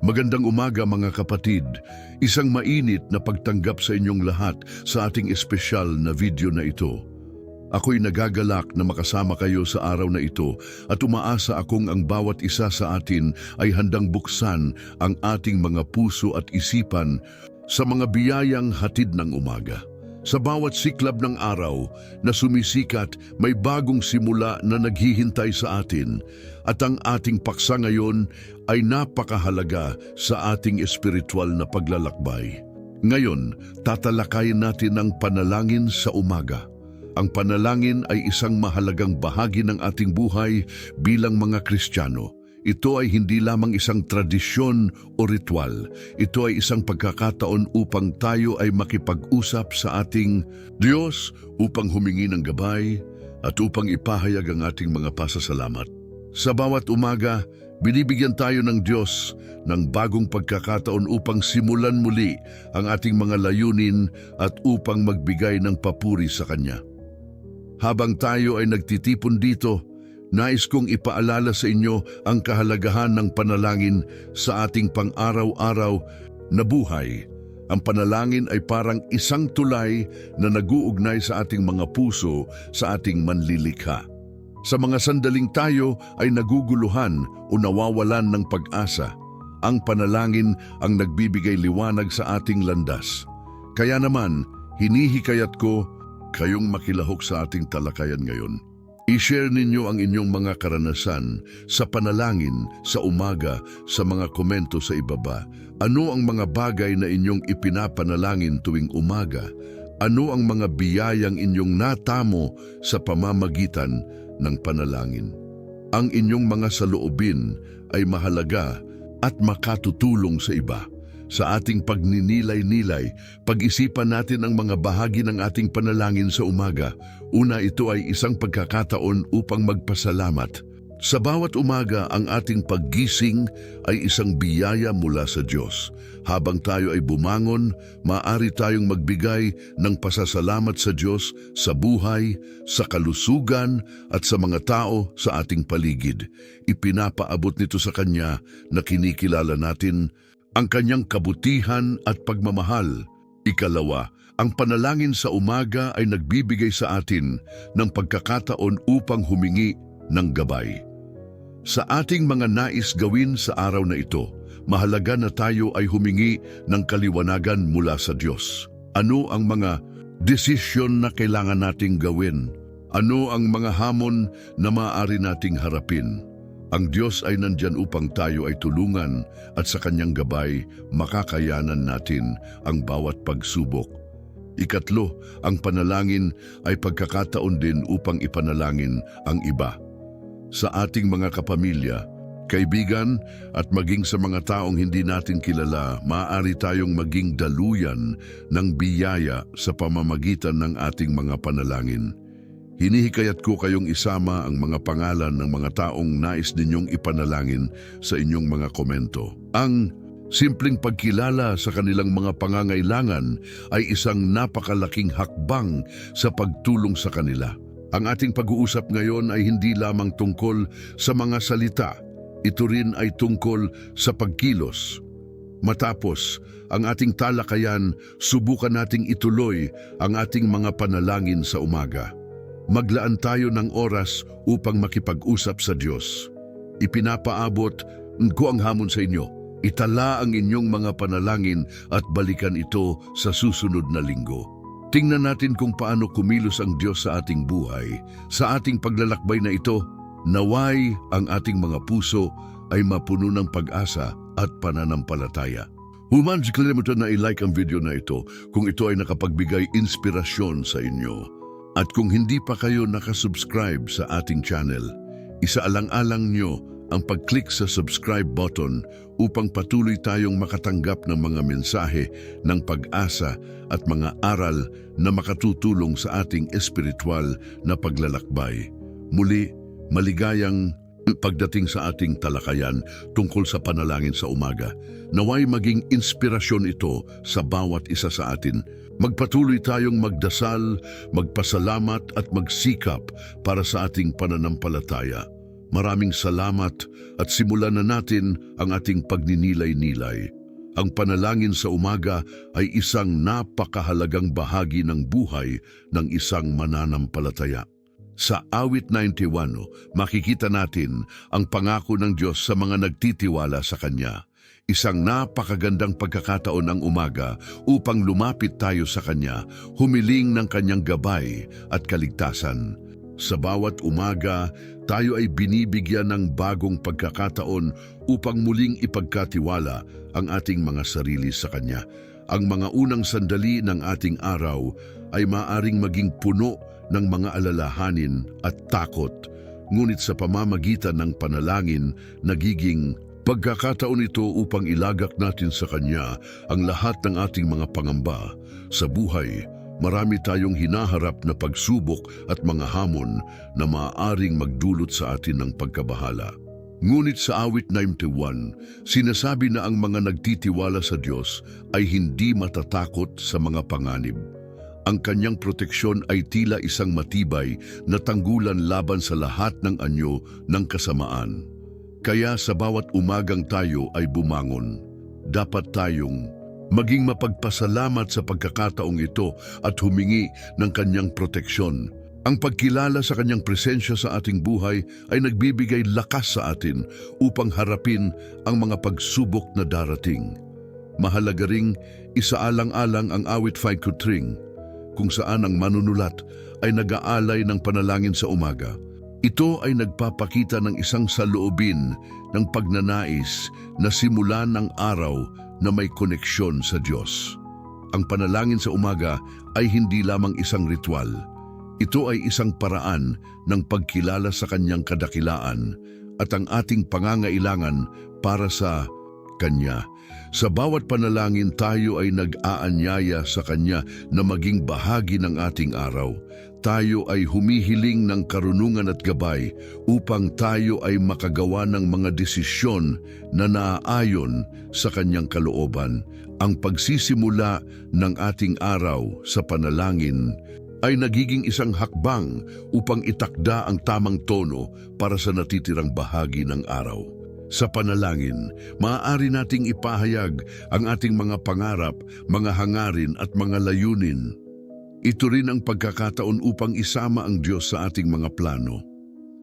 Magandang umaga mga kapatid. Isang mainit na pagtanggap sa inyong lahat sa ating espesyal na video na ito. Ako'y nagagalak na makasama kayo sa araw na ito at umaasa akong ang bawat isa sa atin ay handang buksan ang ating mga puso at isipan sa mga biyayang hatid ng umaga. Sa bawat siklab ng araw na sumisikat, may bagong simula na naghihintay sa atin at ang ating paksa ngayon ay napakahalaga sa ating espiritual na paglalakbay. Ngayon, tatalakayin natin ang panalangin sa umaga. Ang panalangin ay isang mahalagang bahagi ng ating buhay bilang mga Kristiyano. Ito ay hindi lamang isang tradisyon o ritual. Ito ay isang pagkakataon upang tayo ay makipag-usap sa ating Diyos, upang humingi ng gabay at upang ipahayag ang ating mga pasasalamat. Sa bawat umaga, binibigyan tayo ng Diyos ng bagong pagkakataon upang simulan muli ang ating mga layunin at upang magbigay ng papuri sa Kanya. Habang tayo ay nagtitipon dito, nais kong ipaalala sa inyo ang kahalagahan ng panalangin sa ating pang-araw-araw na buhay. Ang panalangin ay parang isang tulay na nag-uugnay sa ating mga puso sa ating manlilikha. Sa mga sandaling tayo ay naguguluhan o nawawalan ng pag-asa, ang panalangin ang nagbibigay liwanag sa ating landas. Kaya naman, hinihikayat ko kayong makilahok sa ating talakayan ngayon. I-share ninyo ang inyong mga karanasan sa panalangin sa umaga sa mga komento sa ibaba. Ano ang mga bagay na inyong ipinapanalangin tuwing umaga? Ano ang mga biyayang inyong natamo sa pamamagitan ng panalangin? Ang inyong mga saloobin ay mahalaga at makatutulong sa iba. Sa ating pagninilay-nilay, pag-isipan natin ang mga bahagi ng ating panalangin sa umaga. Una, ito ay isang pagkakataon upang magpasalamat. Sa bawat umaga, ang ating paggising ay isang biyaya mula sa Diyos. Habang tayo ay bumangon, maaari tayong magbigay ng pasasalamat sa Diyos sa buhay, sa kalusugan at sa mga tao sa ating paligid. Ipinapaabot nito sa Kanya na kinikilala natin ang Kanyang kabutihan at pagmamahal. Ikalawa, ang panalangin sa umaga ay nagbibigay sa atin ng pagkakataon upang humingi ng gabay. Sa ating mga nais gawin sa araw na ito, mahalaga na tayo ay humingi ng kaliwanagan mula sa Diyos. Ano ang mga desisyon na kailangan nating gawin? Ano ang mga hamon na maaari nating harapin? Ang Diyos ay nandyan upang tayo ay tulungan at sa Kanyang gabay makakayanan natin ang bawat pagsubok. Ikatlo, ang panalangin ay pagkakataon din upang ipanalangin ang iba. Sa ating mga kapamilya, kaibigan at maging sa mga taong hindi natin kilala, maaari tayong maging daluyan ng biyaya sa pamamagitan ng ating mga panalangin. Hinihikayat ko kayong isama ang mga pangalan ng mga taong nais ninyong ipanalangin sa inyong mga komento. Ang simpleng pagkilala sa kanilang mga pangangailangan ay isang napakalaking hakbang sa pagtulong sa kanila. Ang ating pag-uusap ngayon ay hindi lamang tungkol sa mga salita. Ito rin ay tungkol sa pagkilos. Matapos ang ating talakayan, subukan nating ituloy ang ating mga panalangin sa umaga. Maglaan tayo ng oras upang makipag-usap sa Diyos. Ipinapaabot ko ang hamon sa inyo. Itala ang inyong mga panalangin at balikan ito sa susunod na linggo. Tingnan natin kung paano kumilos ang Diyos sa ating buhay. Sa ating paglalakbay na ito, naway ang ating mga puso ay mapuno ng pag-asa at pananampalataya. Human, kalimutan na i-like ang video na ito kung ito ay nakapagbigay inspirasyon sa inyo. At kung hindi pa kayo nakasubscribe sa ating channel, isaalang-alang nyo ang pag-click sa subscribe button upang patuloy tayong makatanggap ng mga mensahe ng pag-asa at mga aral na makatutulong sa ating espiritual na paglalakbay. Muli, maligayang pagdating sa ating talakayan tungkol sa panalangin sa umaga. Naway maging inspirasyon ito sa bawat isa sa atin. Magpatuloy tayong magdasal, magpasalamat at magsikap para sa ating pananampalataya. Maraming salamat at simulan na natin ang ating pagninilay-nilay. Ang panalangin sa umaga ay isang napakahalagang bahagi ng buhay ng isang mananampalataya. Sa awit 91, makikita natin ang pangako ng Diyos sa mga nagtitiwala sa Kanya. Isang napakagandang pagkakataon ang umaga upang lumapit tayo sa Kanya, humiling ng Kanyang gabay at kaligtasan. Sa bawat umaga, tayo ay binibigyan ng bagong pagkakataon upang muling ipagkatiwala ang ating mga sarili sa Kanya. Ang mga unang sandali ng ating araw ay maaring maging puno ng mga alalahanin at takot. Ngunit sa pamamagitan ng panalangin, nagiging pagkakataon ito upang ilagak natin sa Kanya ang lahat ng ating mga pangamba. Sa buhay, marami tayong hinaharap na pagsubok at mga hamon na maaaring magdulot sa atin ng pagkabahala. Ngunit sa awit 91, sinasabi na ang mga nagtitiwala sa Diyos ay hindi matatakot sa mga panganib. Ang Kanyang proteksyon ay tila isang matibay na tanggulan laban sa lahat ng anyo ng kasamaan. Kaya sa bawat umagang tayo ay bumangon, dapat tayong maging mapagpasalamat sa pagkakataong ito at humingi ng Kanyang proteksyon. Ang pagkilala sa Kanyang presensya sa ating buhay ay nagbibigay lakas sa atin upang harapin ang mga pagsubok na darating. Mahalaga ring isaalang-alang ang awit 5:3, kung saan ang manunulat ay nag-aalay ng panalangin sa umaga. Ito ay nagpapakita ng isang saloobin ng pagnanais na simulan ng araw na may koneksyon sa Diyos. Ang panalangin sa umaga ay hindi lamang isang ritual. Ito ay isang paraan ng pagkilala sa Kanyang kadakilaan at ang ating pangangailangan para sa Kanya. Sa bawat panalangin tayo ay nag-aanyaya sa Kanya na maging bahagi ng ating araw. Tayo ay humihiling ng karunungan at gabay upang tayo ay makagawa ng mga desisyon na naaayon sa Kanyang kalooban. Ang pagsisimula ng ating araw sa panalangin ay nagiging isang hakbang upang itakda ang tamang tono para sa natitirang bahagi ng araw. Sa panalangin, maaari nating ipahayag ang ating mga pangarap, mga hangarin at mga layunin. Ito rin ang pagkakataon upang isama ang Diyos sa ating mga plano.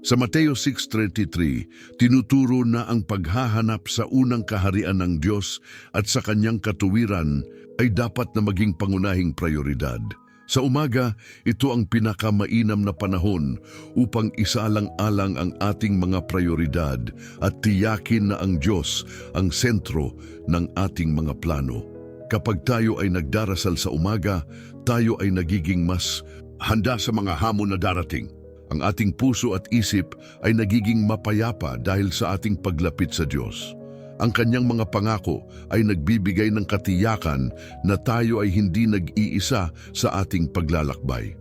Sa Mateo 6:33, tinuturo na ang paghahanap sa unang kaharian ng Diyos at sa Kanyang katuwiran ay dapat na maging pangunahing prioridad. Sa umaga, ito ang pinakamainam na panahon upang isalang-alang ang ating mga prioridad at tiyakin na ang Diyos ang sentro ng ating mga plano. Kapag tayo ay nagdarasal sa umaga, tayo ay nagiging mas handa sa mga hamon na darating. Ang ating puso at isip ay nagiging mapayapa dahil sa ating paglapit sa Diyos. Ang Kanyang mga pangako ay nagbibigay ng katiyakan na tayo ay hindi nag-iisa sa ating paglalakbay.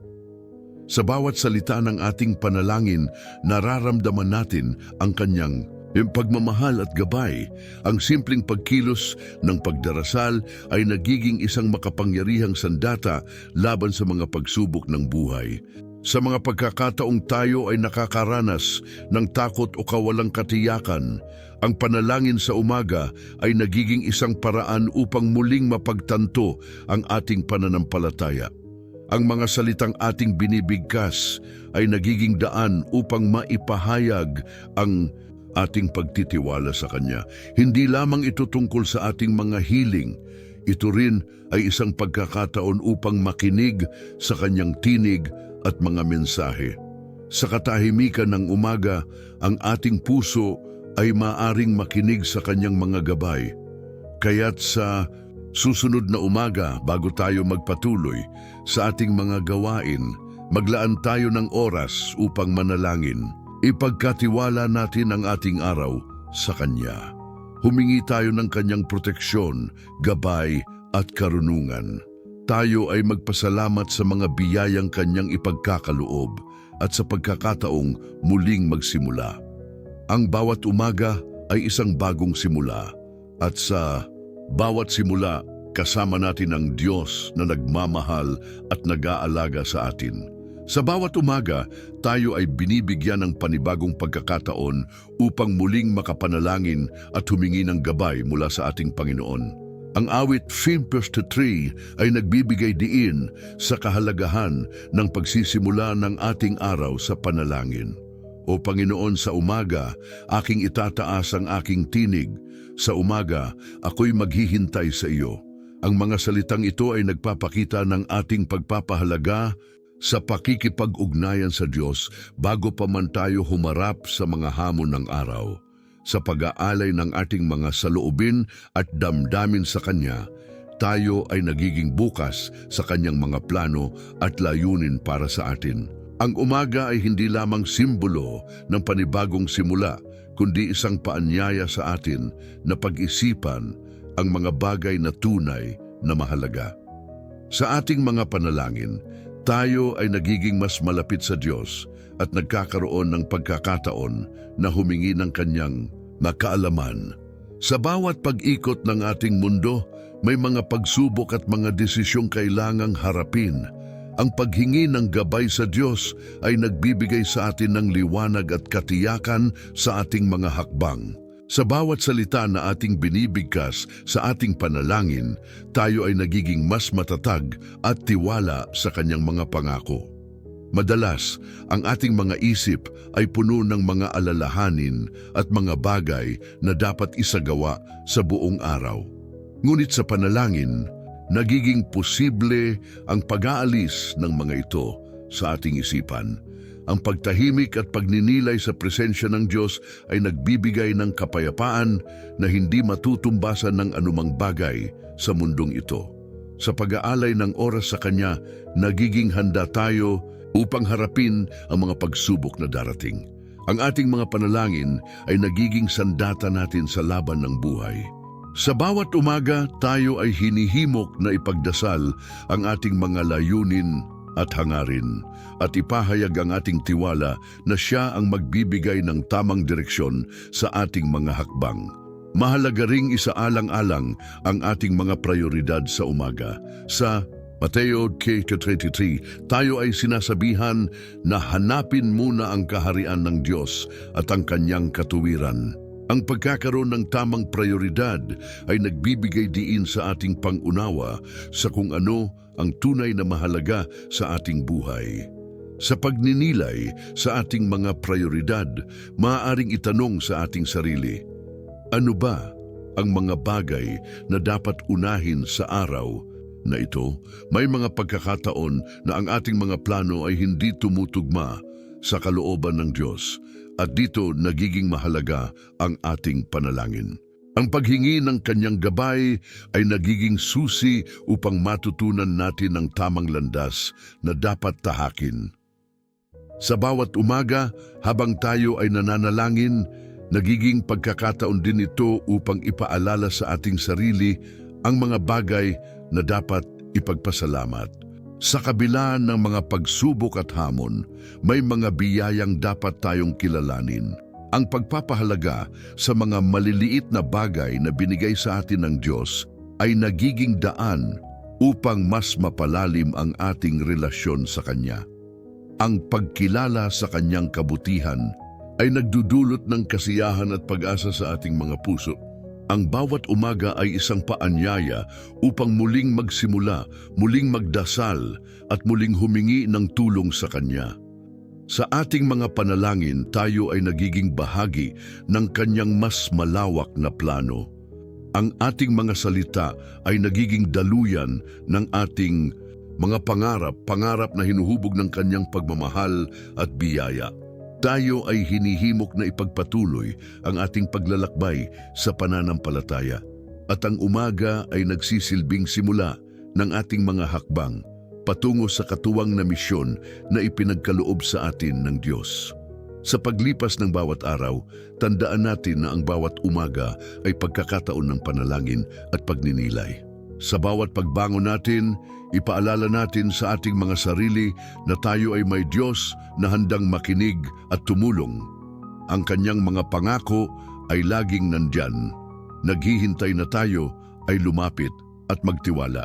Sa bawat salita ng ating panalangin, nararamdaman natin ang Kanyang pagmamahal at gabay. Ang simpleng pagkilos ng pagdarasal ay nagiging isang makapangyarihang sandata laban sa mga pagsubok ng buhay. Sa mga pagkakataong tayo ay nakakaranas ng takot o kawalang katiyakan, ang panalangin sa umaga ay nagiging isang paraan upang muling mapagtanto ang ating pananampalataya. Ang mga salitang ating binibigkas ay nagiging daan upang maipahayag ang ating pagtitiwala sa Kanya. Hindi lamang ito tungkol sa ating mga hiling, ito rin ay isang pagkakataon upang makinig sa Kanyang tinig at mga mensahe. Sa katahimikan ng umaga, ang ating puso ay maaring makinig sa Kanyang mga gabay. Kaya't sa susunod na umaga, bago tayo magpatuloy sa ating mga gawain, maglaan tayo ng oras upang manalangin. Ipagkatiwala natin ang ating araw sa Kanya. Humingi tayo ng Kanyang proteksyon, gabay at karunungan. Tayo ay magpasalamat sa mga biyayang Kanyang ipagkakaloob at sa pagkakataong muling magsimula. Ang bawat umaga ay isang bagong simula at sa bawat simula kasama natin ang Diyos na nagmamahal at nag-aalaga sa atin. Sa bawat umaga, tayo ay binibigyan ng panibagong pagkakataon upang muling makapanalangin at humingi ng gabay mula sa ating Panginoon. Ang awit 5:3 ay nagbibigay diin sa kahalagahan ng pagsisimula ng ating araw sa panalangin. O Panginoon, sa umaga, aking itataas ang aking tinig. Sa umaga, ako'y maghihintay sa iyo. Ang mga salitang ito ay nagpapakita ng ating pagpapahalaga sa pakikipag-ugnayan sa Diyos bago pa man tayo humarap sa mga hamon ng araw. Sa pag-aalay ng ating mga saloobin at damdamin sa Kanya, tayo ay nagiging bukas sa Kanyang mga plano at layunin para sa atin. Ang umaga ay hindi lamang simbolo ng panibagong simula, kundi isang paanyaya sa atin na pag-isipan ang mga bagay na tunay na mahalaga. Sa ating mga panalangin, tayo ay nagiging mas malapit sa Diyos at nagkakaroon ng pagkakataon na humingi ng Kanyang kaalaman. Sa bawat pag-ikot ng ating mundo, may mga pagsubok at mga desisyong kailangang harapin. Ang paghingi ng gabay sa Diyos ay nagbibigay sa atin ng liwanag at katiyakan sa ating mga hakbang. Sa bawat salita na ating binibigkas sa ating panalangin, tayo ay nagiging mas matatag at tiwala sa Kanyang mga pangako. Madalas, ang ating mga isip ay puno ng mga alalahanin at mga bagay na dapat isagawa sa buong araw. Ngunit sa panalangin, nagiging posible ang pag-aalis ng mga ito sa ating isipan. Ang pagtahimik at pagninilay sa presensya ng Diyos ay nagbibigay ng kapayapaan na hindi matutumbasan ng anumang bagay sa mundong ito. Sa pag-aalay ng oras sa Kanya, nagiging handa tayo upang harapin ang mga pagsubok na darating. Ang ating mga panalangin ay nagiging sandata natin sa laban ng buhay. Sa bawat umaga, tayo ay hinihimok na ipagdasal ang ating mga layunin at hangarin at ipahayag ang ating tiwala na Siya ang magbibigay ng tamang direksyon sa ating mga hakbang. Mahalaga ring isaalang-alang ang ating mga prioridad sa umaga. Sa Mateo 8:33, tayo ay sinasabihan na hanapin muna ang kaharian ng Diyos at ang Kanyang katuwiran. Ang pagkakaroon ng tamang prioridad ay nagbibigay diin sa ating pangunawa sa kung ano ang tunay na mahalaga sa ating buhay. Sa pagninilay sa ating mga prioridad, maaaring itanong sa ating sarili, ano ba ang mga bagay na dapat unahin sa araw na ito? May mga pagkakataon na ang ating mga plano ay hindi tumutugma sa kalooban ng Diyos at dito nagiging mahalaga ang ating panalangin. Ang paghingi ng Kanyang gabay ay nagiging susi upang matutunan natin ang tamang landas na dapat tahakin. Sa bawat umaga, habang tayo ay nananalangin, nagiging pagkakataon din ito upang ipaalala sa ating sarili ang mga bagay na dapat ipagpasalamat. Sa kabila ng mga pagsubok at hamon, may mga biyayang dapat tayong kilalanin. Ang pagpapahalaga sa mga maliliit na bagay na binigay sa atin ng Diyos ay nagiging daan upang mas mapalalim ang ating relasyon sa Kanya. Ang pagkilala sa Kanyang kabutihan ay nagdudulot ng kasiyahan at pag-asa sa ating mga puso. Ang bawat umaga ay isang paanyaya upang muling magsimula, muling magdasal at muling humingi ng tulong sa Kanya. Sa ating mga panalangin, tayo ay nagiging bahagi ng Kanyang mas malawak na plano. Ang ating mga salita ay nagiging daluyan ng ating mga pangarap na hinuhubog ng Kanyang pagmamahal at biyaya. Tayo ay hinihimok na ipagpatuloy ang ating paglalakbay sa pananampalataya. At ang umaga ay nagsisilbing simula ng ating mga hakbang patungo sa katuwang na misyon na ipinagkaloob sa atin ng Diyos. Sa paglipas ng bawat araw, tandaan natin na ang bawat umaga ay pagkakataon ng panalangin at pagninilay. Sa bawat pagbangon natin, ipaalala natin sa ating mga sarili na tayo ay may Diyos na handang makinig at tumulong. Ang Kanyang mga pangako ay laging nandyan. Naghihintay na tayo ay lumapit at magtiwala.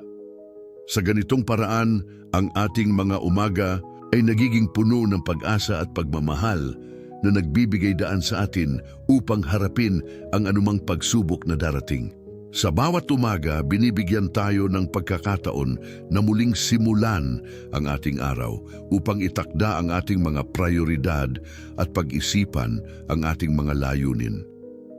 Sa ganitong paraan, ang ating mga umaga ay nagiging puno ng pag-asa at pagmamahal na nagbibigay daan sa atin upang harapin ang anumang pagsubok na darating. Sa bawat umaga, binibigyan tayo ng pagkakataon na muling simulan ang ating araw upang itakda ang ating mga prioridad at pag-isipan ang ating mga layunin.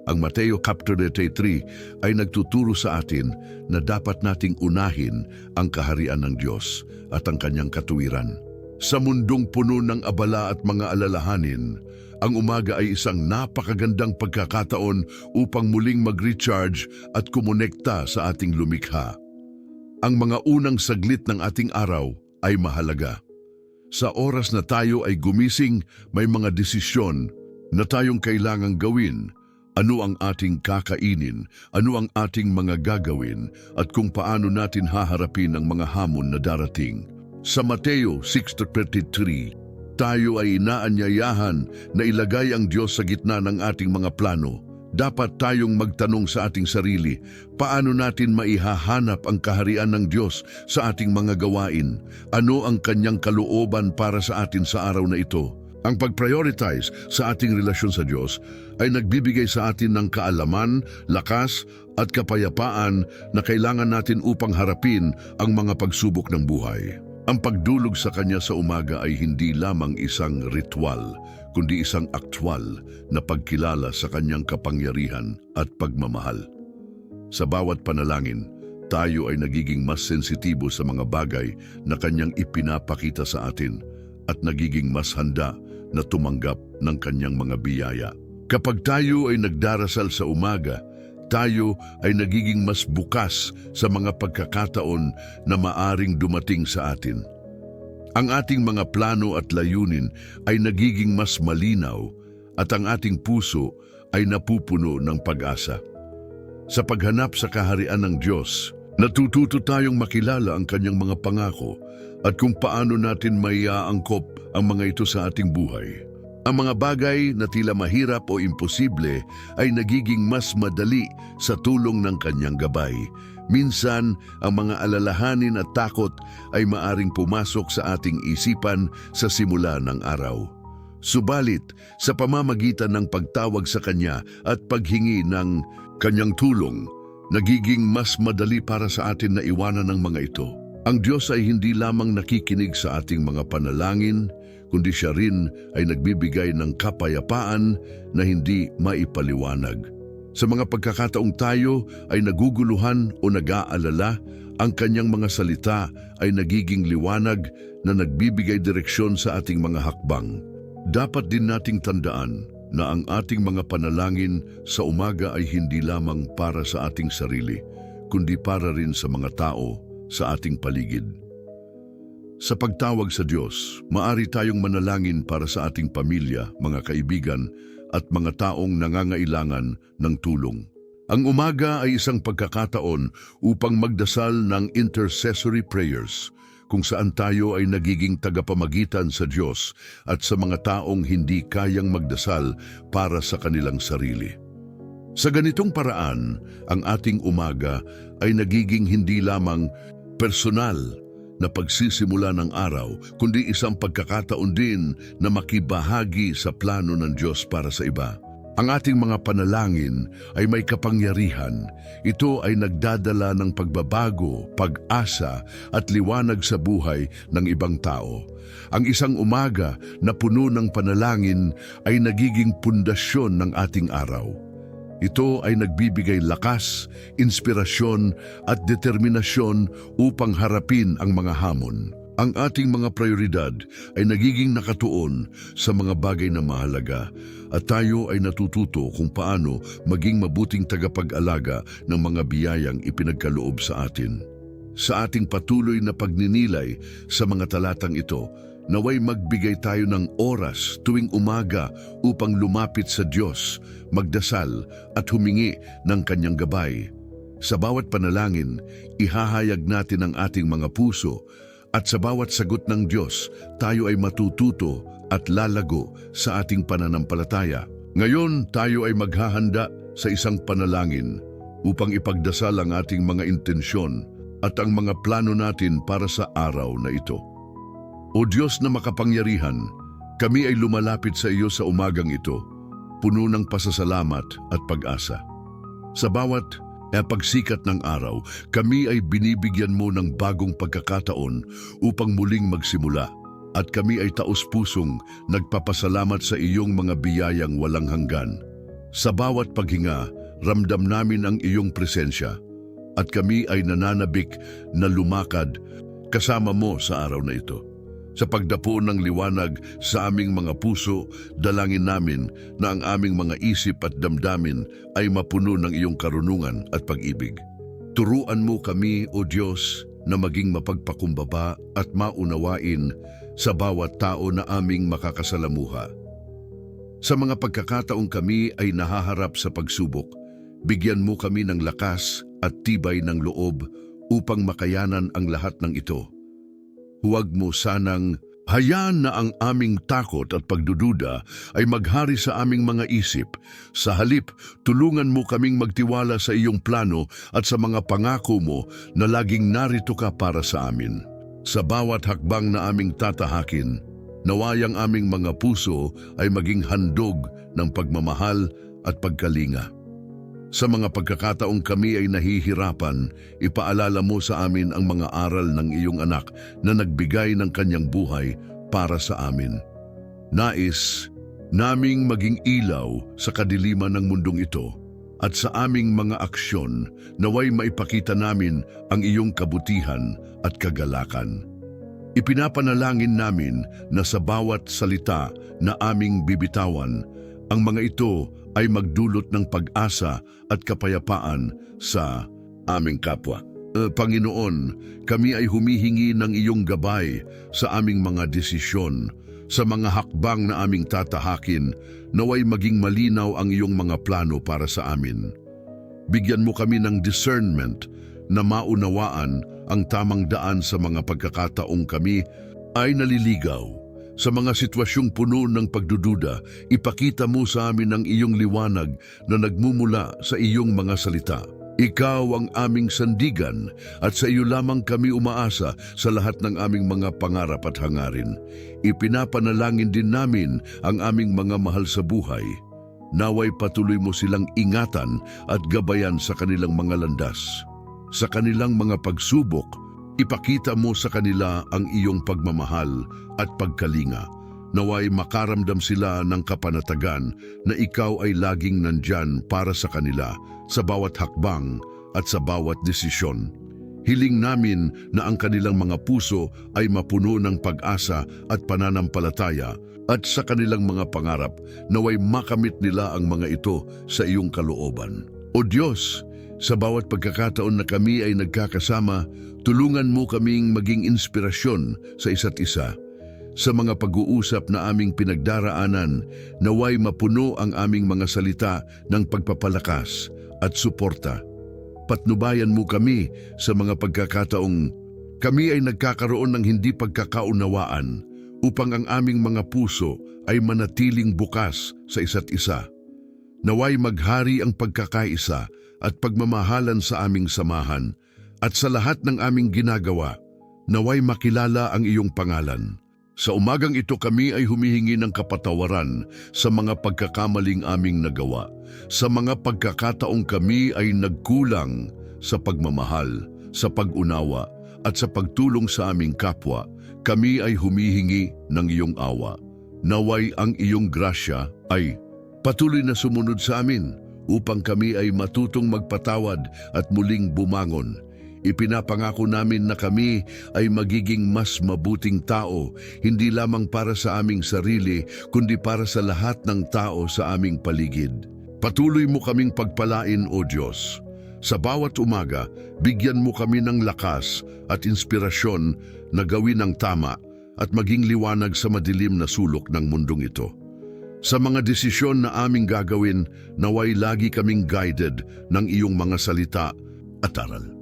Ang Mateo chapter 3 ay nagtuturo sa atin na dapat nating unahin ang kaharian ng Diyos at ang kanyang katuwiran. Sa mundong puno ng abala at mga alalahanin, ang umaga ay isang napakagandang pagkakataon upang muling mag-recharge at kumonekta sa ating lumikha. Ang mga unang saglit ng ating araw ay mahalaga. Sa oras na tayo ay gumising, may mga desisyon na tayong kailangang gawin. Ano ang ating kakainin, ano ang ating mga gagawin, at kung paano natin haharapin ang mga hamon na darating. Sa Mateo 6:33, tayo ay inaanyayahan na ilagay ang Diyos sa gitna ng ating mga plano. Dapat tayong magtanong sa ating sarili, paano natin maihahanap ang kaharian ng Diyos sa ating mga gawain? Ano ang kanyang kalooban para sa atin sa araw na ito? Ang pag-prioritize sa ating relasyon sa Diyos ay nagbibigay sa atin ng kaalaman, lakas at kapayapaan na kailangan natin upang harapin ang mga pagsubok ng buhay. Ang pagdulog sa Kanya sa umaga ay hindi lamang isang ritual, kundi isang aktwal na pagkilala sa Kanyang kapangyarihan at pagmamahal. Sa bawat panalangin, tayo ay nagiging mas sensitibo sa mga bagay na Kanyang ipinapakita sa atin at nagiging mas handa na tumanggap ng Kanyang mga biyaya. Kapag tayo ay nagdarasal sa umaga, tayo ay nagiging mas bukas sa mga pagkakataon na maaring dumating sa atin. Ang ating mga plano at layunin ay nagiging mas malinaw at ang ating puso ay napupuno ng pag-asa. Sa paghanap sa kaharian ng Diyos, natututo tayong makilala ang Kanyang mga pangako at kung paano natin maiaangkop ang mga ito sa ating buhay. Ang mga bagay na tila mahirap o imposible ay nagiging mas madali sa tulong ng Kanyang gabay. Minsan, ang mga alalahanin at takot ay maaring pumasok sa ating isipan sa simula ng araw. Subalit, sa pamamagitan ng pagtawag sa Kanya at paghingi ng Kanyang tulong, nagiging mas madali para sa atin na iwanan ng mga ito. Ang Diyos ay hindi lamang nakikinig sa ating mga panalangin, kundi Siya rin ay nagbibigay ng kapayapaan na hindi maipaliwanag. Sa mga pagkakataong tayo ay naguguluhan o nag-aalala, ang Kanyang mga salita ay nagiging liwanag na nagbibigay direksyon sa ating mga hakbang. Dapat din nating tandaan na ang ating mga panalangin sa umaga ay hindi lamang para sa ating sarili, kundi para rin sa mga tao sa ating paligid. Sa pagtawag sa Diyos, maari tayong manalangin para sa ating pamilya, mga kaibigan, at mga taong nangangailangan ng tulong. Ang umaga ay isang pagkakataon upang magdasal ng intercessory prayers, kung saan tayo ay nagiging tagapamagitan sa Diyos at sa mga taong hindi kayang magdasal para sa kanilang sarili. Sa ganitong paraan, ang ating umaga ay nagiging hindi lamang personal na pagsisimula ng araw, kundi isang pagkakataon din na makibahagi sa plano ng Diyos para sa iba. Ang ating mga panalangin ay may kapangyarihan. Ito ay nagdadala ng pagbabago, pag-asa at liwanag sa buhay ng ibang tao. Ang isang umaga na puno ng panalangin ay nagiging pundasyon ng ating araw. Ito ay nagbibigay lakas, inspirasyon at determinasyon upang harapin ang mga hamon. Ang ating mga prioridad ay nagiging nakatuon sa mga bagay na mahalaga at tayo ay natututo kung paano maging mabuting tagapag-alaga ng mga biyayang ipinagkaloob sa atin. Sa ating patuloy na pagninilay sa mga talatang ito, naway magbigay tayo ng oras tuwing umaga upang lumapit sa Diyos, magdasal at humingi ng Kanyang gabay. Sa bawat panalangin, ihahayag natin ang ating mga puso at sa bawat sagot ng Diyos, tayo ay matututo at lalago sa ating pananampalataya. Ngayon, tayo ay maghahanda sa isang panalangin upang ipagdasal ang ating mga intensyon at ang mga plano natin para sa araw na ito. O Diyos na makapangyarihan, kami ay lumalapit sa iyo sa umagang ito, puno ng pasasalamat at pag-asa. Sa bawat pagsikat ng araw, kami ay binibigyan mo ng bagong pagkakataon upang muling magsimula, at kami ay taos-pusong nagpapasalamat sa iyong mga biyayang walang hanggan. Sa bawat paghinga, ramdam namin ang iyong presensya, at kami ay nananabik na lumakad kasama mo sa araw na ito. Sa pagdapo ng liwanag sa aming mga puso, dalangin namin na ang aming mga isip at damdamin ay mapuno ng iyong karunungan at pag-ibig. Turuan mo kami, O Diyos, na maging mapagpakumbaba at maunawain sa bawat tao na aming makakasalamuha. Sa mga pagkakataong kami ay nahaharap sa pagsubok, bigyan mo kami ng lakas at tibay ng loob upang makayanan ang lahat ng ito. Huwag mo sanang hayaan na ang aming takot at pagdududa ay maghari sa aming mga isip. Sa halip, tulungan mo kaming magtiwala sa iyong plano at sa mga pangako mo na laging narito ka para sa amin. Sa bawat hakbang na aming tatahakin, naway ang aming mga puso ay maging handog ng pagmamahal at pagkalinga. Sa mga pagkakataong kami ay nahihirapan, ipaalala mo sa amin ang mga aral ng iyong anak na nagbigay ng kanyang buhay para sa amin. Nais naming maging ilaw sa kadiliman ng mundong ito, at sa aming mga aksyon naway maipakita namin ang iyong kabutihan at kagalakan. Ipinapanalangin namin na sa bawat salita na aming bibitawan, ang mga ito ay magdulot ng pag-asa at kapayapaan sa aming kapwa. Panginoon, kami ay humihingi ng iyong gabay sa aming mga desisyon, sa mga hakbang na aming tatahakin, naway maging malinaw ang iyong mga plano para sa amin. Bigyan mo kami ng discernment na maunawaan ang tamang daan sa mga pagkakataong kami ay naliligaw. Sa mga sitwasyong puno ng pagdududa, ipakita mo sa amin ang iyong liwanag na nagmumula sa iyong mga salita. Ikaw ang aming sandigan at sa iyo lamang kami umaasa sa lahat ng aming mga pangarap at hangarin. Ipinapanalangin din namin ang aming mga mahal sa buhay. Naway patuloy mo silang ingatan at gabayan sa kanilang mga landas. Sa kanilang mga pagsubok, ipakita mo sa kanila ang iyong pagmamahal at pagkalinga. Naway makaramdam sila ng kapanatagan na ikaw ay laging nandyan para sa kanila sa bawat hakbang at sa bawat desisyon. Hiling namin na ang kanilang mga puso ay mapuno ng pag-asa at pananampalataya, at sa kanilang mga pangarap naway makamit nila ang mga ito sa iyong kalooban. O Diyos, sa bawat pagkakataon na kami ay nagkakasama, tulungan mo kaming maging inspirasyon sa isa't isa. Sa mga pag-uusap na aming pinagdaraanan, naway mapuno ang aming mga salita ng pagpapalakas at suporta. Patnubayan mo kami sa mga pagkakataong kami ay nagkakaroon ng hindi pagkakaunawaan, upang ang aming mga puso ay manatiling bukas sa isa't isa. Naway maghari ang pagkakaisa at pagmamahalan sa aming samahan, at sa lahat ng aming ginagawa, naway makilala ang iyong pangalan. Sa umagang ito kami ay humihingi ng kapatawaran sa mga pagkakamaling aming nagawa, sa mga pagkakataong kami ay nagkulang sa pagmamahal, sa pag-unawa, at sa pagtulong sa aming kapwa. Kami ay humihingi ng iyong awa. Naway ang iyong grasya ay patuloy na sumunod sa amin, upang kami ay matutong magpatawad at muling bumangon. Ipinapangako namin na kami ay magiging mas mabuting tao, hindi lamang para sa aming sarili, kundi para sa lahat ng tao sa aming paligid. Patuloy mo kaming pagpalain, O Diyos. Sa bawat umaga, bigyan mo kami ng lakas at inspirasyon na gawin ang tama at maging liwanag sa madilim na sulok ng mundong ito. Sa mga desisyon na aming gagawin, naway lagi kaming guided ng iyong mga salita at aral.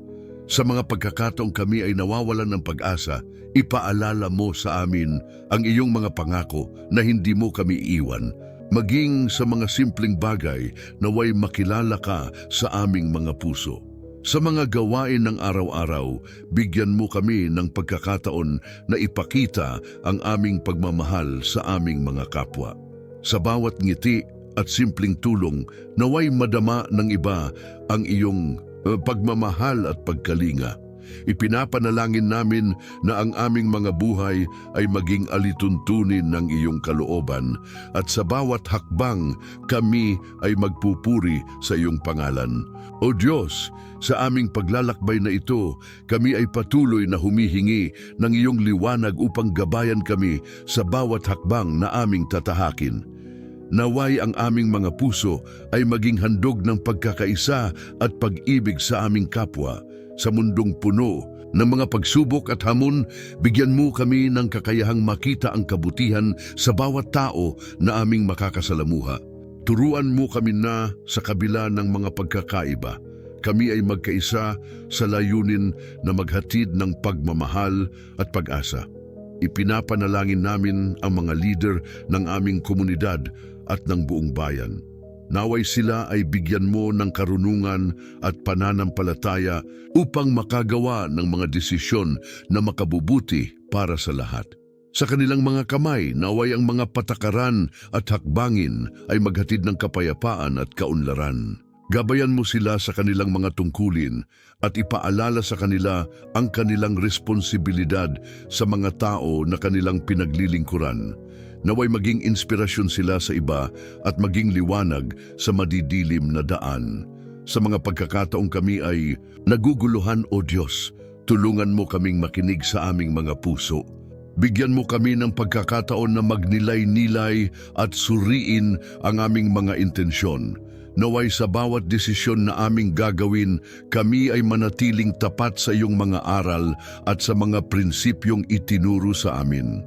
Sa mga pagkakataong kami ay nawawalan ng pag-asa, ipaalala mo sa amin ang iyong mga pangako na hindi mo kami iwan. Maging sa mga simpleng bagay, naway makilala ka sa aming mga puso. Sa mga gawain ng araw-araw, bigyan mo kami ng pagkakataon na ipakita ang aming pagmamahal sa aming mga kapwa. Sa bawat ngiti at simpleng tulong, naway madama ng iba ang iyong pagmamahal at pagkalinga. Ipinapanalangin namin na ang aming mga buhay ay maging alituntunin ng iyong kalooban at sa bawat hakbang kami ay magpupuri sa iyong pangalan. O Diyos, sa aming paglalakbay na ito, kami ay patuloy na humihingi ng iyong liwanag upang gabayan kami sa bawat hakbang na aming tatahakin. Naway ang aming mga puso ay maging handog ng pagkakaisa at pag-ibig sa aming kapwa. Sa mundong puno ng mga pagsubok at hamon, bigyan mo kami ng kakayahang makita ang kabutihan sa bawat tao na aming makakasalamuha. Turuan mo kami na sa kabila ng mga pagkakaiba, kami ay magkaisa sa layunin na maghatid ng pagmamahal at pag-asa. Ipinapanalangin namin ang mga leader ng aming komunidad at ng buong bayan. Naway sila ay bigyan mo ng karunungan at pananampalataya upang makagawa ng mga desisyon na makabubuti para sa lahat. Sa kanilang mga kamay, naway ang mga patakaran at hakbangin ay maghatid ng kapayapaan at kaunlaran. Gabayan mo sila sa kanilang mga tungkulin at ipaalala sa kanila ang kanilang responsibilidad sa mga tao na kanilang pinaglilingkuran. Naway maging inspirasyon sila sa iba at maging liwanag sa madidilim na daan. Sa mga pagkakataong kami ay naguguluhan, O Diyos, tulungan mo kaming makinig sa aming mga puso. Bigyan mo kami ng pagkakataon na magnilay-nilay at suriin ang aming mga intensyon. Naway sa bawat desisyon na aming gagawin, kami ay manatiling tapat sa iyong mga aral at sa mga prinsipyong itinuro sa amin.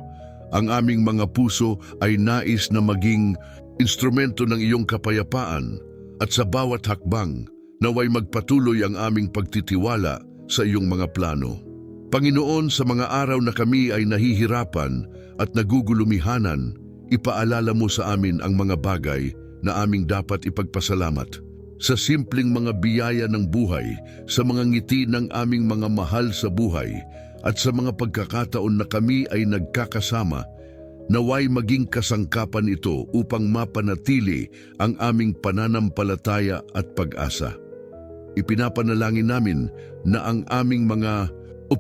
Ang aming mga puso ay nais na maging instrumento ng iyong kapayapaan at sa bawat hakbang, naway magpatuloy ang aming pagtitiwala sa iyong mga plano. Panginoon, sa mga araw na kami ay nahihirapan at nagugulumihanan, ipaalala mo sa amin ang mga bagay na aming dapat ipagpasalamat. Sa simpleng mga biyaya ng buhay, sa mga ngiti ng aming mga mahal sa buhay, at sa mga pagkakataon na kami ay nagkakasama, naway maging kasangkapan ito upang mapanatili ang aming pananampalataya at pag-asa. Ipinapanalangin namin na ang aming mga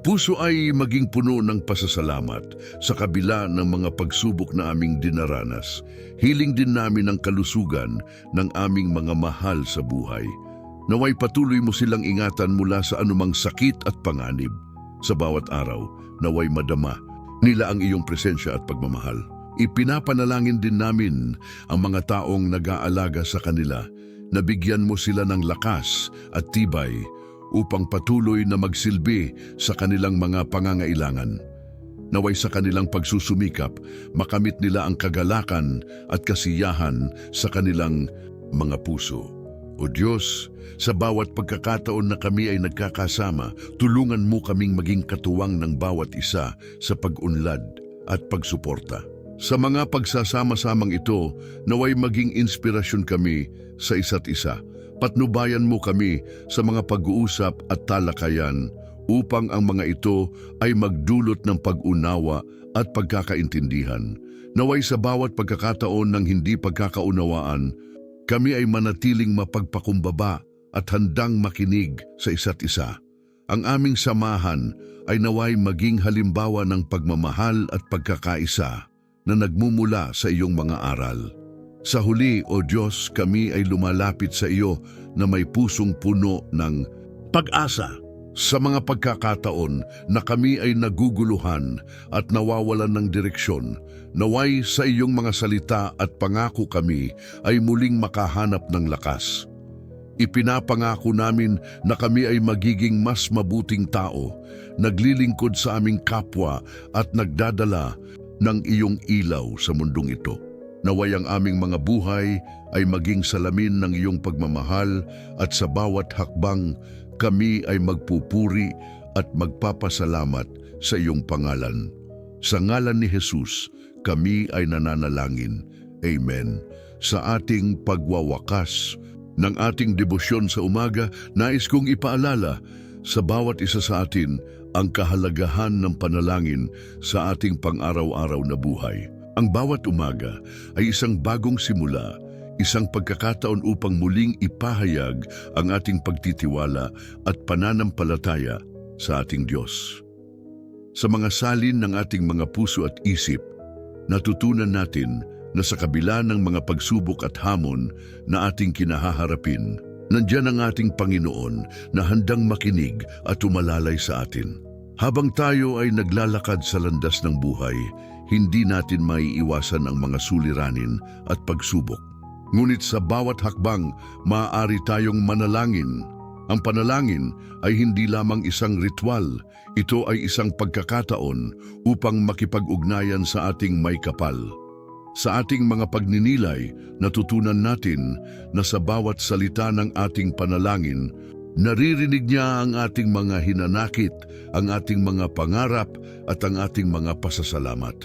puso ay maging puno ng pasasalamat sa kabila ng mga pagsubok na aming dinaranas. Hiling din namin ang kalusugan ng aming mga mahal sa buhay. Naway patuloy mo silang ingatan mula sa anumang sakit at panganib. Sa bawat araw, naway madama nila ang iyong presensya at pagmamahal. Ipinapanalangin din namin ang mga taong nag-aalaga sa kanila, na bigyan mo sila ng lakas at tibay upang patuloy na magsilbi sa kanilang mga pangangailangan. Naway sa kanilang pagsusumikap, makamit nila ang kagalakan at kasiyahan sa kanilang mga puso. O Diyos, sa bawat pagkakataon na kami ay nagkakasama, tulungan mo kaming maging katuwang ng bawat isa sa pag-unlad at pagsuporta. Sa mga pagsasama-samang ito, naway maging inspirasyon kami sa isa't isa. Patnubayan mo kami sa mga pag-uusap at talakayan upang ang mga ito ay magdulot ng pag-unawa at pagkakaintindihan. Naway sa bawat pagkakataon ng hindi pagkakaunawaan, kami ay manatiling mapagpakumbaba at handang makinig sa isa't isa. Ang aming samahan ay naway maging halimbawa ng pagmamahal at pagkakaisa na nagmumula sa iyong mga aral. Sa huli, O Diyos, kami ay lumalapit sa iyo na may pusong puno ng pag-asa. Sa mga pagkakataon na kami ay naguguluhan at nawawalan ng direksyon, naway sa iyong mga salita at pangako kami ay muling makahanap ng lakas. Ipinapangako namin na kami ay magiging mas mabuting tao, naglilingkod sa aming kapwa at nagdadala ng iyong ilaw sa mundong ito. Naway ang aming mga buhay ay maging salamin ng iyong pagmamahal at sa bawat hakbang kami ay magpupuri at magpapasalamat sa iyong pangalan. Sa ngalan ni Jesus, kami ay nananalangin. Amen. Sa ating pagwawakas, ng ating debosyon sa umaga, nais kong ipaalala sa bawat isa sa atin ang kahalagahan ng panalangin sa ating pang-araw-araw na buhay. Ang bawat umaga ay isang bagong simula, isang pagkakataon upang muling ipahayag ang ating pagtitiwala at pananampalataya sa ating Diyos. Sa mga salin ng ating mga puso at isip, natutunan natin na sa kabila ng mga pagsubok at hamon na ating kinahaharapin, nandiyan ang ating Panginoon na handang makinig at umalalay sa atin. Habang tayo ay naglalakad sa landas ng buhay, hindi natin maiiwasan ang mga suliranin at pagsubok. Ngunit sa bawat hakbang, maaari tayong manalangin. Ang panalangin ay hindi lamang isang ritual, ito ay isang pagkakataon upang makipag-ugnayan sa ating may kapal. Sa ating mga pagninilay, natutunan natin na sa bawat salita ng ating panalangin, naririnig niya ang ating mga hinanakit, ang ating mga pangarap at ang ating mga pasasalamat.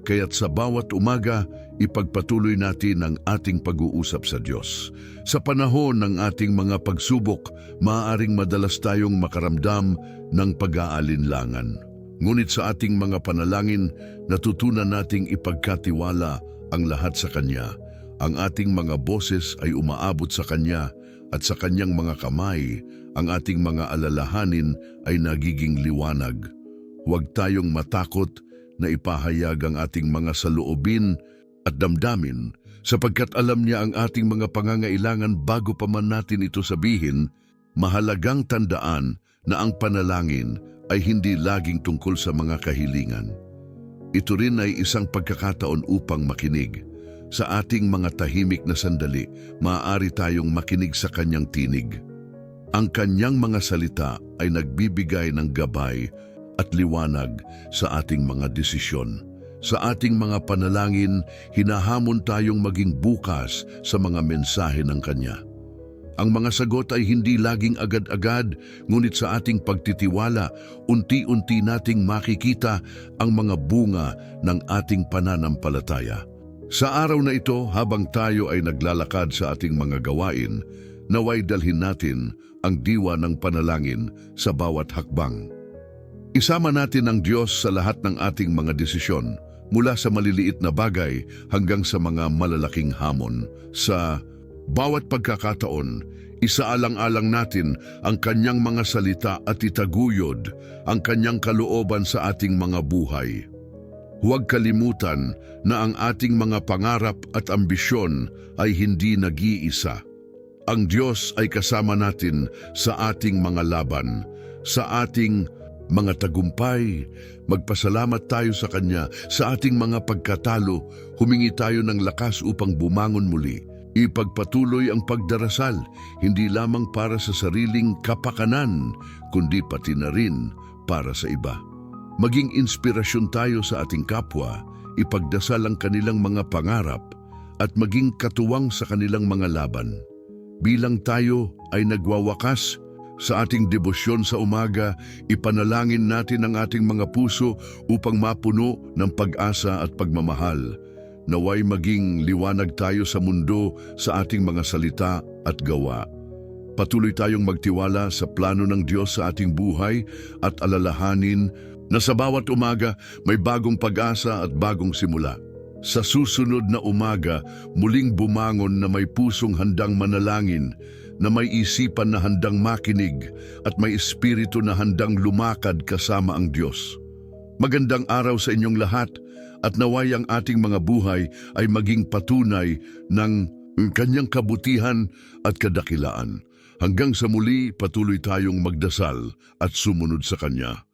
Kaya't sa bawat umaga, ipagpatuloy natin ang ating pag-uusap sa Diyos. Sa panahon ng ating mga pagsubok, maaaring madalas tayong makaramdam ng pag-aalinlangan. Ngunit sa ating mga panalangin, natutunan nating ipagkatiwala ang lahat sa Kanya. Ang ating mga boses ay umaabot sa Kanya at sa Kanyang mga kamay, ang ating mga alalahanin ay nagiging liwanag. Huwag tayong matakot na ipahayag ang ating mga saloobin at damdamin sapagkat alam niya ang ating mga pangangailangan bago pa man natin ito sabihin. Mahalagang tandaan na ang panalangin ay hindi laging tungkol sa mga kahilingan. Ito rin ay isang pagkakataon upang makinig. Sa ating mga tahimik na sandali, maaari tayong makinig sa Kanyang tinig. Ang Kanyang mga salita ay nagbibigay ng gabay at liwanag sa ating mga desisyon. Sa ating mga panalangin, hinahamon tayong maging bukas sa mga mensahe ng Kanya. Ang mga sagot ay hindi laging agad-agad, ngunit sa ating pagtitiwala, unti-unti nating makikita ang mga bunga ng ating pananampalataya. Sa araw na ito, habang tayo ay naglalakad sa ating mga gawain, naway dalhin natin ang diwa ng panalangin sa bawat hakbang. Isama natin ang Diyos sa lahat ng ating mga desisyon, mula sa maliliit na bagay hanggang sa mga malalaking hamon. Sa bawat pagkakataon, isaalang-alang natin ang Kanyang mga salita at itaguyod ang Kanyang kalooban sa ating mga buhay. Huwag kalimutan na ang ating mga pangarap at ambisyon ay hindi nag-iisa. Ang Diyos ay kasama natin sa ating mga laban, sa ating mga tagumpay. Magpasalamat tayo sa Kanya sa ating mga pagkatalo. Humingi tayo ng lakas upang bumangon muli. Ipagpatuloy ang pagdarasal, hindi lamang para sa sariling kapakanan, kundi pati na rin para sa iba. Maging inspirasyon tayo sa ating kapwa, ipagdasal ang kanilang mga pangarap at maging katuwang sa kanilang mga laban. Bilang tayo ay nagwawakas sa ating debosyon sa umaga, ipanalangin natin ang ating mga puso upang mapuno ng pag-asa at pagmamahal. Naway maging liwanag tayo sa mundo sa ating mga salita at gawa. Patuloy tayong magtiwala sa plano ng Diyos sa ating buhay at alalahanin na sa bawat umaga may bagong pag-asa at bagong simula. Sa susunod na umaga, muling bumangon na may pusong handang manalangin, na may isipan na handang makinig at may espiritu na handang lumakad kasama ang Diyos. Magandang araw sa inyong lahat at naway ang ating mga buhay ay maging patunay ng Kanyang kabutihan at kadakilaan. Hanggang sa muli, patuloy tayong magdasal at sumunod sa Kanya.